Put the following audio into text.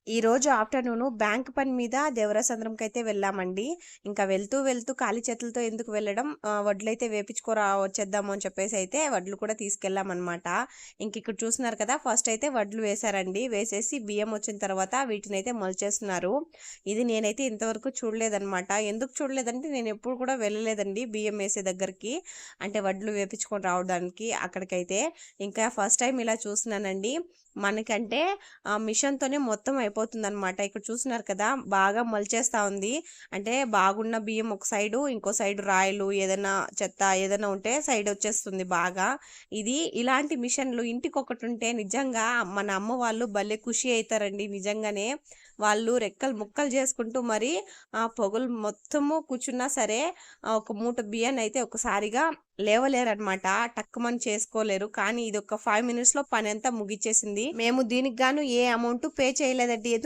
ఈ రోజు afternoon bank పని మీద దేవరాసంద్రంకైతే వెళ్ళామండి. ఇంకా వెళ్తూ ఖాళీ చేతులతో ఎందుకు వెళ్ళడం, వడ్లయితే వేపించుకోరా వచ్చేద్దాము అని చెప్పేసి అయితే వడ్లు కూడా తీసుకెళ్ళామన్నమాట. ఇక్కడ చూస్తున్నారు కదా, ఫస్ట్ అయితే వడ్లు వేశారండి. వేసేసి బియ్యం వచ్చిన తర్వాత వీటినైతే మొలిచేస్తున్నారు. ఇది నేనైతే ఇంతవరకు చూడలేదన్నమాట. ఎందుకు చూడలేదంటే నేను ఎప్పుడు కూడా వెళ్ళలేదండి బియ్యం వేసే దగ్గరికి, అంటే వడ్లు వేపించుకొని రావడానికి అక్కడికైతే. ఇంకా ఫస్ట్ టైం ఇలా చూస్తున్నానండి. మనకంటే మిషన్‌తోనే మొత్తం అయిపోతుందనమాట. ఇక్కడ చూస్తున్నారు కదా, బాగా మొలిచేస్తా ఉంది. అంటే బాగున్న బియ్యం ఒక సైడు, ఇంకో సైడు రాయిలు, ఏదైనా చెత్త ఏదైనా ఉంటే సైడ్ వచ్చేస్తుంది బాగా. ఇలాంటి మిషన్‌లు ఇంటికొకటుంటే నిజంగా మన అమ్మ వాళ్ళు భలే ఖుషి అయితారండి నిజంగానే. వాళ్ళు రెక్కలు ముక్కలు చేసుకుంటూ మరి పొగలు మొత్తము కూర్చున్నా సరే, ఒక మూట బియ్యాన్నయితే ఒకసారిగా లేవలేరనమాట. టక్కుమని చేసుకోలేరు. కానీ ఇది ఒక 5 మినిట్స్‌లో పనంతా ముగిచ్చేసింది. మేము దీనికి గాను ఏ అమౌంట్ పే చేయలేదండి.